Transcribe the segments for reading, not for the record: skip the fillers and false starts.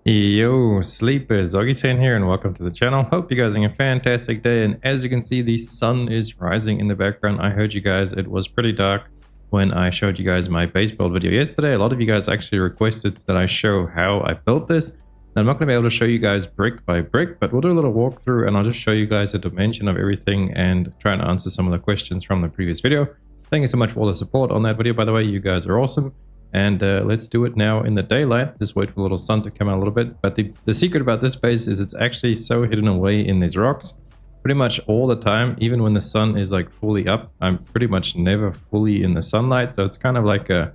Yo, sleepers, Augiesaint here and welcome to the channel. Hope you guys are having a fantastic day, and as you can see, the sun is rising in the background. I heard you guys, it was pretty dark when I showed you guys my base build video yesterday. A lot of you guys actually requested that I show how I built this. Now, I'm not going to be able to show you guys brick by brick, but we'll do a little walkthrough and I'll just show you guys the dimension of everything and try and answer some of the questions from the previous video. Thank you so much for all the support on that video, by the way. You guys are awesome. And let's do it now in the daylight. Just wait for the little sun to come out a little bit. But the secret about this base is it's actually so hidden away in these rocks. Pretty much all the time, even when the sun is like fully up, I'm pretty much never fully in the sunlight. So it's kind of like a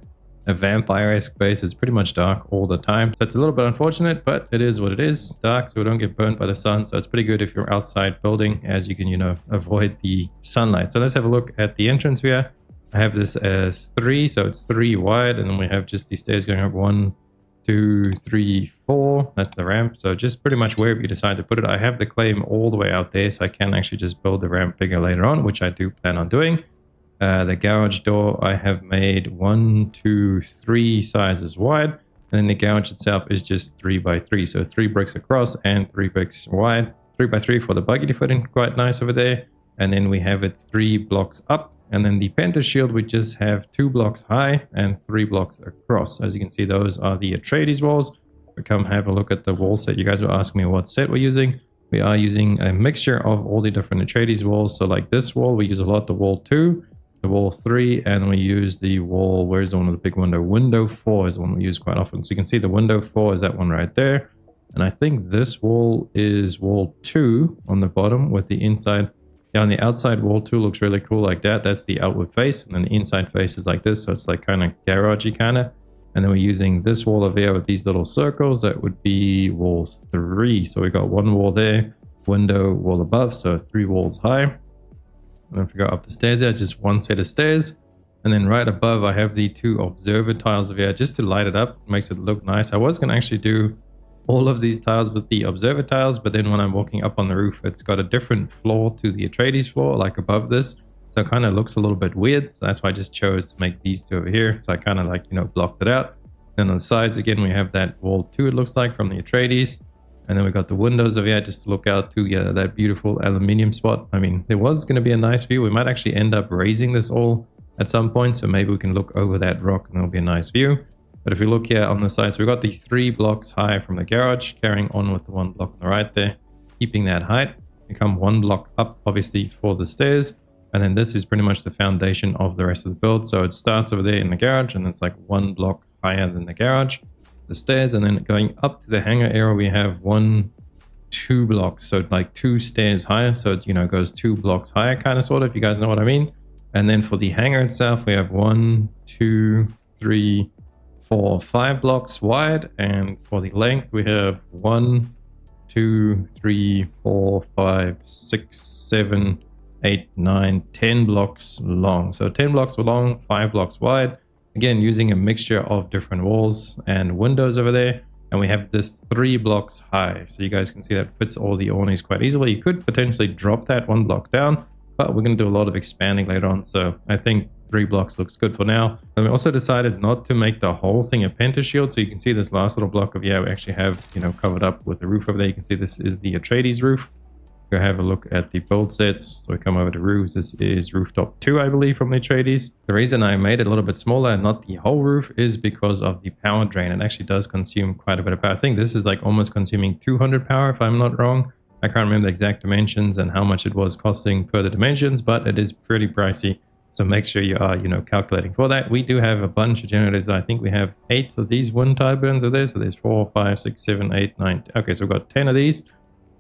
vampire-esque base. It's pretty much dark all the time. So it's a little bit unfortunate, but it is what it is. Dark, so we don't get burnt by the sun. So it's pretty good if you're outside building, as you can, you know, avoid the sunlight. So let's have a look at the entrance here. I have this as 3, so it's 3 wide, and then we have just these stairs going up 1, 2, 3, 4. That's the ramp. So just pretty much wherever you decide to put it. I have the claim all the way out there, so I can actually just build the ramp bigger later on, which I do plan on doing. The garage door I have made 1, 2, 3 sizes wide, and then the garage itself is just 3 by 3. So 3 bricks across and 3 bricks wide. 3 by 3 for the buggy to fit in, quite nice over there. And then we have it 3 blocks up. And then the Penta shield, we just have 2 blocks high and 3 blocks across. As you can see, those are the Atreides walls. We come have a look at the wall set. You guys were asking me what set we're using. We are using a mixture of all the different Atreides walls. So like this wall, we use a lot the wall 2, the wall 3, and we use the wall, where's the one with the big window? Window 4 is the one we use quite often. So you can see the window 4 is that one right there. And I think this wall is wall 2 on the bottom with the inside. Yeah, on the outside wall 2 looks really cool like that. That's the outward face, and then the inside face is like this. So it's like kind of garagey kind of. And then we're using this wall over here with these little circles. That would be wall 3. So we got 1 wall there, window, wall above. So 3 walls high. And then if we go up the stairs here, it's just 1 set of stairs. And then right above, I have the 2 observer tiles over here just to light it up. It makes it look nice. I was going to actually do all of these tiles with the observer tiles, but then when I'm walking up on the roof, it's got a different floor to the Atreides floor, like above this. So it kind of looks a little bit weird. So that's why I just chose to make these 2 over here. So I kind of like, you know, blocked it out. Then on the sides, again, we have that wall 2, it looks like, from the Atreides. And then we got the windows over here just to look out to that beautiful aluminium spot. I mean, there was going to be a nice view. We might actually end up raising this all at some point. So maybe we can look over that rock and there'll be a nice view. But if you look here on the side, so we've got the 3 blocks high from the garage, carrying on with the 1 block on the right there, keeping that height. We come 1 block up, obviously, for the stairs. And then this is pretty much the foundation of the rest of the build. So it starts over there in the garage, and it's like 1 block higher than the garage, the stairs. And then going up to the hangar area, we have 1, 2 blocks. So like 2 stairs higher. So it, you know, goes 2 blocks higher, kind of, sort of, if you guys know what I mean. And then for the hangar itself, we have 1, 2, 3, 4, 5 blocks wide, and for the length we have 1, 2, 3, 4, 5, 6, 7, 8, 9, 10 blocks long. So 10 blocks long, 5 blocks wide. Again, using a mixture of different walls and windows over there. And we have this 3 blocks high. So you guys can see that fits all the awnings quite easily. You could potentially drop that 1 block down, but we're going to do a lot of expanding later on. So I think 3 blocks looks good for now. And we also decided not to make the whole thing a Penta shield. So you can see this last little block of, we actually have, you know, covered up with the roof over there. You can see this is the Atreides roof. Go have a look at the build sets. So we come over to roofs. This is rooftop 2, I believe, from the Atreides. The reason I made it a little bit smaller and not the whole roof is because of the power drain. It actually does consume quite a bit of power. I think this is like almost consuming 200 power, if I'm not wrong. I can't remember the exact dimensions and how much it was costing per the dimensions, but it is pretty pricey. So make sure you are, you know, calculating for that. We do have a bunch of generators. I think we have 8 of these wind turbines are there. So there's 4, 5, 6, 7, 8, 9. Okay, so we've got 10 of these.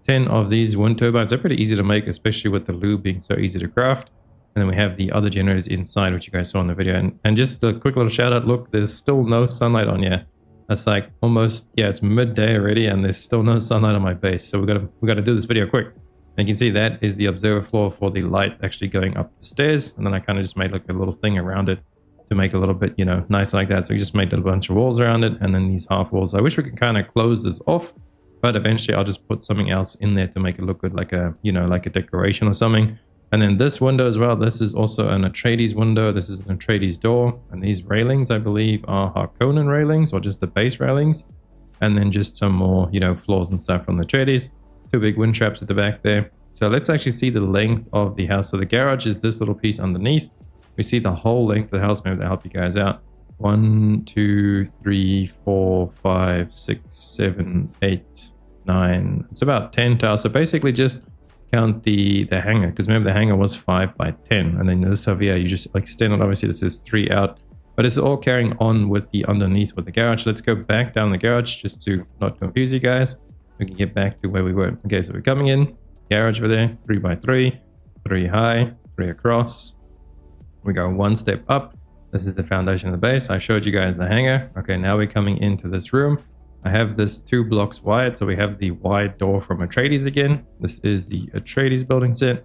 10 of these wind turbines. They're pretty easy to make, especially with the lube being so easy to craft. And then we have the other generators inside, which you guys saw in the video. And just a quick little shout out. Look, there's still no sunlight on here. That's like almost, it's midday already, and there's still no sunlight on my base. So we got to do this video quick. And you can see that is the observer floor for the light actually going up the stairs. And then I kind of just made like a little thing around it to make it a little bit, you know, nice like that. So we just made a bunch of walls around it, and then these half walls. I wish we could kind of close this off, but eventually I'll just put something else in there to make it look good, like a, you know, like a decoration or something. And then this window as well, this is also an Atreides window. This is an Atreides door. And these railings, I believe, are Harkonnen railings, or just the base railings. and then just some more, you know, floors and stuff from the tradies. 2 big wind traps at the back there. So let's actually see the length of the house. So the garage is this little piece underneath. We see the whole length of the house. Maybe to help you guys out. 1, 2, 3, 4, 5, 6, 7, 8, 9. It's about 10 tiles. So basically just count the hangar, because remember the hangar was 5 by 10, and then this over here you just extend it. Obviously this is 3 out, but it's all carrying on with the underneath with the garage. Let's go back down the garage just to not confuse you guys. We can get back to where we were. Okay, so we're coming in, garage over there, 3 by 3, 3 high, 3 across. We go 1 step up. This is the foundation of the base. I showed you guys the hangar. Okay, now we're coming into this room. I have this 2 blocks wide, so we have the wide door from Atreides again. This is the Atreides building set.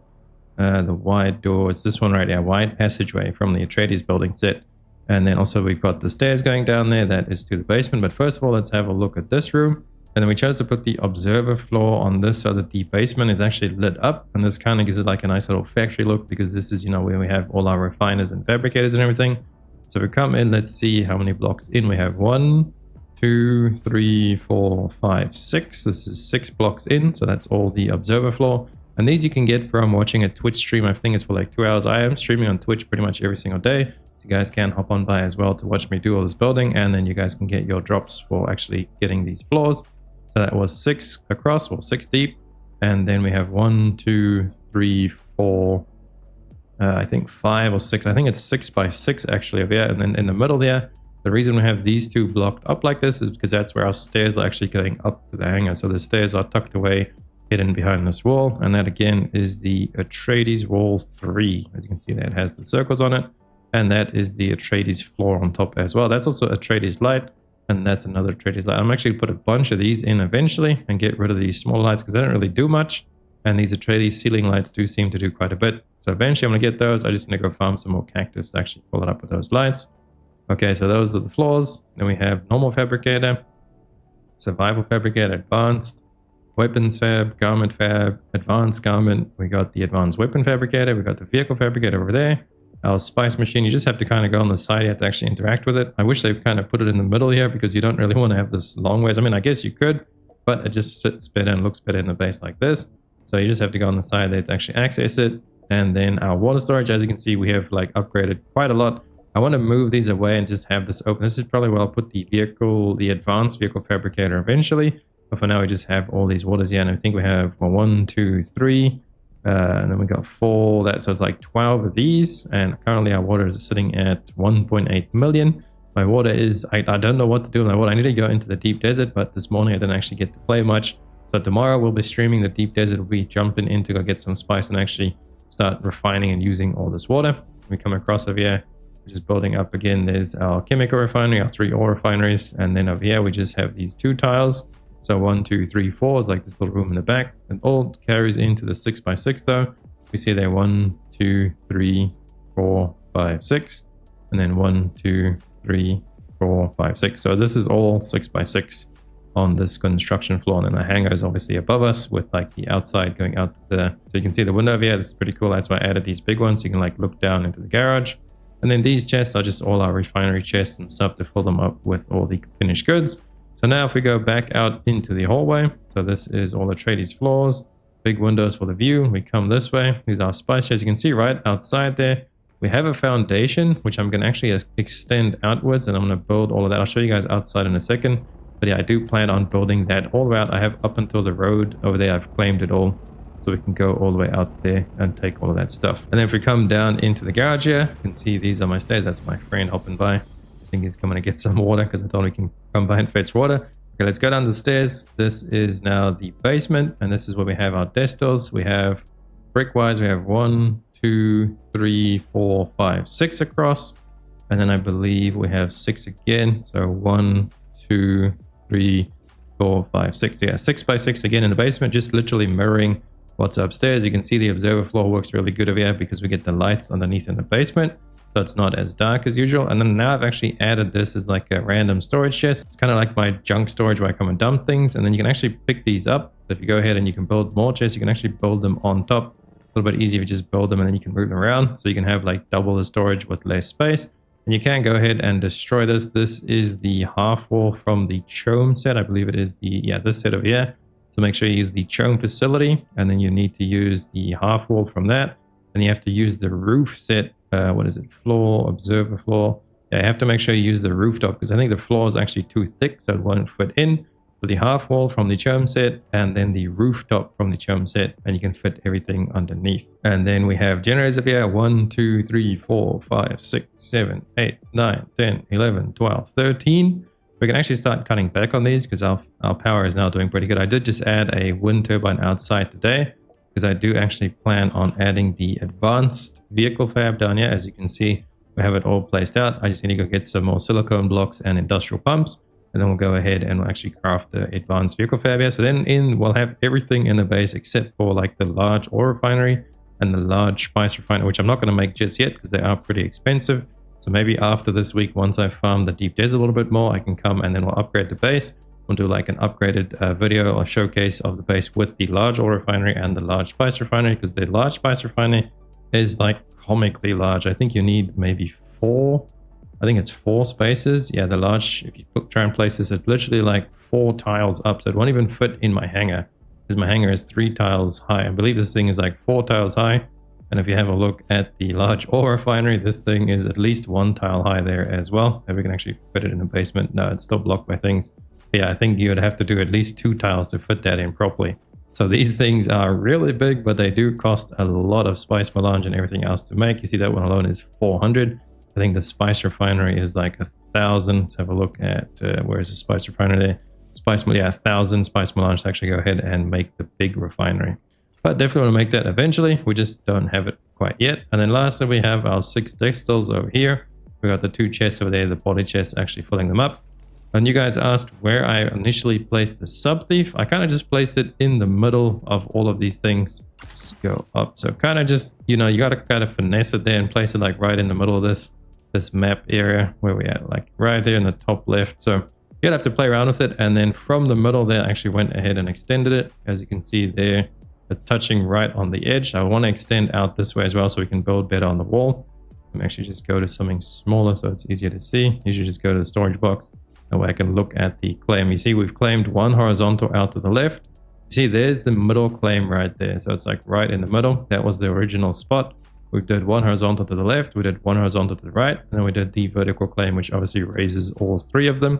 The wide door, it's this one right here, wide passageway from the Atreides building set. And then also we've got the stairs going down there, that is to the basement. But first of all, let's have a look at this room. And then we chose to put the observer floor on this so that the basement is actually lit up. And this kind of gives it like a nice little factory look, because this is, you know, where we have all our refiners and fabricators and everything. So we come in, let's see how many blocks in. We have 1, 2, 3, 4, 5, 6. This is 6 blocks in. So that's all the observer floor. And these you can get from watching a Twitch stream. I think it's for like 2 hours. I am streaming on Twitch pretty much every single day. So you guys can hop on by as well to watch me do all this building. And then you guys can get your drops for actually getting these floors. So that was 6 across, or 6 deep. And then we have 1, 2, 3, 4, I think 5 or 6. I think it's 6 by 6 actually over here. And then in the middle there, the reason we have these 2 blocked up like this is because that's where our stairs are actually going up to the hangar. So the stairs are tucked away, hidden behind this wall. And that again is the Atreides wall 3. As you can see there, it has the circles on it. And that is the Atreides floor on top as well. That's also Atreides light. And that's another Atreides light. I'm actually going to put a bunch of these in eventually and get rid of these small lights because they don't really do much. And these Atreides ceiling lights do seem to do quite a bit. So eventually I'm going to get those. I just need to go farm some more cactus to actually fill it up with those lights. Okay, so those are the floors. Then we have normal fabricator, survival fabricator, advanced, weapons fab, garment fab, advanced garment. We got the advanced weapon fabricator. We got the vehicle fabricator over there. Our spice machine, you just have to kind of go on the side here to actually interact with it. I wish they kind of put it in the middle here because you don't really want to have this long ways. I mean, I guess you could, but it just sits better and looks better in the base like this. So you just have to go on the side there to actually access it. And then our water storage, as you can see, we have like upgraded quite a lot. I want to move these away and just have this open. This is probably where I'll put the vehicle, the advanced vehicle fabricator eventually. But for now, we just have all these waters here. And I think we have 1, 2, 3. And then we got 4. So it's like 12 of these. And currently our water is sitting at 1.8 million. My water is, I don't know what to do with my water. I need to go into the deep desert, but this morning I didn't actually get to play much. So tomorrow we'll be streaming the deep desert. We'll be jumping in to go get some spice and actually start refining and using all this water. We come across over here, just building up again. There's our chemical refinery, our 3 ore refineries. And then over here, we just have these 2 tiles. So 1, 2, 3, 4 is like this little room in the back. It all carries into the 6 by 6 though. We see there 1, 2, 3, 4, 5, 6. And then 1, 2, 3, 4, 5, 6. So this is all 6 by 6 on this construction floor. And then the hangar is obviously above us with like the outside going out to the, so you can see the window over here. This is pretty cool. That's why I added these big ones. So you can like look down into the garage. And then these chests are just all our refinery chests and stuff to fill them up with all the finished goods. So now if we go back out into the hallway, so this is all the Atreides floors, big windows for the view. We come this way. These are spice chests. You can see right outside there, we have a foundation, which I'm going to actually extend outwards, and I'm going to build all of that. I'll show you guys outside in a second. But yeah, I do plan on building that all the way out. I have up until the road over there. I've claimed it all. So we can go all the way out there and take all of that stuff. And then if we come down into the garage here, you can see these are my stairs. That's my friend hopping by. I think he's coming to get some water because I told him he can come by and fetch water. Okay, let's go down the stairs. This is now the basement. And this is where we have our destals. We have brick-wise, we have 1, 2, 3, 4, 5, 6 across. And then I believe we have 6 again. So 1, 2, 3, 4, 5, 6. So yeah, 6 by 6 again in the basement, just literally mirroring what's upstairs. You can see the observer floor works really good over here because we get the lights underneath in the basement. So it's not as dark as usual. And then now I've actually added this as like a random storage chest. It's kind of like my junk storage where I come and dump things. And then you can actually pick these up. So if you go ahead and you can build more chests, you can actually build them on top. A little bit easier if you just build them and then you can move them around. So you can have like double the storage with less space. And you can go ahead and destroy this. This is the half wall from the Chome set. I believe it is this set over here. So make sure you use the Chome facility, and then you need to use the half wall from that. And you have to use the roof set. What is it? Floor, observer floor. Yeah, you have to make sure you use the rooftop because I think the floor is actually too thick, so it won't fit in. So the half wall from the Chome set, and then the rooftop from the Chome set, and you can fit everything underneath. And then we have generators up here: 1, 2, 3, 4, 5, 6, 7, 8, 9, 10, 11, 12, 13. We can actually start cutting back on these because our power is now doing pretty good. I did just add a wind turbine outside today because I do actually plan on adding the advanced vehicle fab down here. As you can see, we have it all placed out. I just need to go get some more silicone blocks and industrial pumps. And then we'll go ahead and we'll actually craft the advanced vehicle fab here. So then we'll have everything in the base except for like the large ore refinery and the large spice refinery, which I'm not going to make just yet because they are pretty expensive. So maybe after this week, once I farm the deep desert a little bit more, I can come and then we'll upgrade the base. We'll do like an upgraded video or showcase of the base with the large ore refinery and the large spice refinery, because the large spice refinery is like comically large. I think you need maybe 4. I think it's 4 spaces. Yeah, the large, if you try and place this, it's literally like 4 tiles up. So it won't even fit in my hangar because my hangar is 3 tiles high. I believe this thing is like 4 tiles high. And if you have a look at the large ore refinery, this thing is at least 1 tile high there as well. Maybe we can actually fit it in the basement. No, it's still blocked by things. Yeah, I think you would have to do at least 2 tiles to fit that in properly. So these things are really big, but they do cost a lot of spice melange and everything else to make. You see that one alone is 400. I think the spice refinery is like 1,000. Let's have a look at where is the spice refinery there? Spice, yeah, 1,000 spice melange to actually go ahead and make the big refinery. But definitely want to make that eventually. We just don't have it quite yet. And then lastly, we have our 6 dextils over here. We got the 2 chests over there, the body chests actually filling them up. And you guys asked where I initially placed the sub thief. I kind of just placed it in the middle of all of these things. Let's go up. So kind of just, you know, you got to kind of finesse it there and place it like right in the middle of this map area where we at, like right there in the top left. So you'd have to play around with it. And then from the middle there, I actually went ahead and extended it. As you can see there, it's touching right on the edge. I want to extend out this way as well so we can build better on the wall. I'm actually just go to something smaller so it's easier to see. You should just go to the storage box. That way I can look at the claim. You see we've claimed 1 horizontal out to the left. You see there's the middle claim right there. So it's like right in the middle. That was the original spot. We did 1 horizontal to the left. We did 1 horizontal to the right. And then we did the vertical claim, which obviously raises all 3 of them.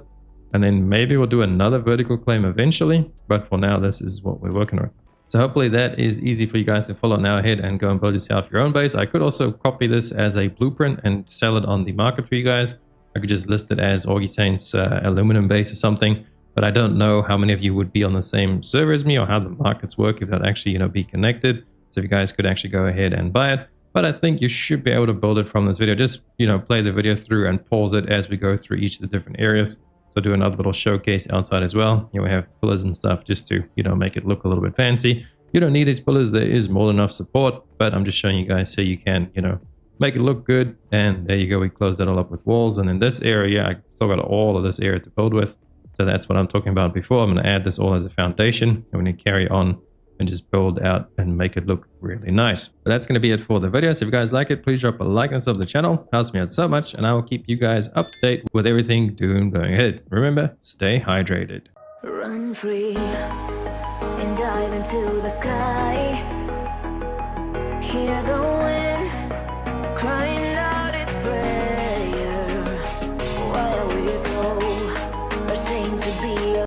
And then maybe we'll do another vertical claim eventually. But for now, this is what we're working with. So hopefully that is easy for you guys to follow. Now ahead and go and build yourself your own base. I could also copy this as a blueprint and sell it on the market for you guys. I could just list it as Augiesaint's aluminum base or something, but I don't know how many of you would be on the same server as me or how the markets work, if that actually, you know, be connected. So if you guys could actually go ahead and buy it. But I think you should be able to build it from this video. Just, you know, play the video through and pause it as we go through each of the different areas. So do another little showcase outside as well. You know, we have pillars and stuff just to, you know, make it look a little bit fancy. You don't need these pillars. There is more than enough support, but I'm just showing you guys so you can, you know, make it look good. And there you go. We close that all up with walls. And in this area, I still got all of this area to build with. So that's what I'm talking about before. I'm going to add this all as a foundation. And we're going to carry on and just build out and make it look really nice. But that's going to be it for the video. So if you guys like it, please drop a like and sub the channel. Helps me out so much. And I will keep you guys up to date with everything Dune going ahead. Remember, stay hydrated. Run free and dive into the sky. Hear the wind crying.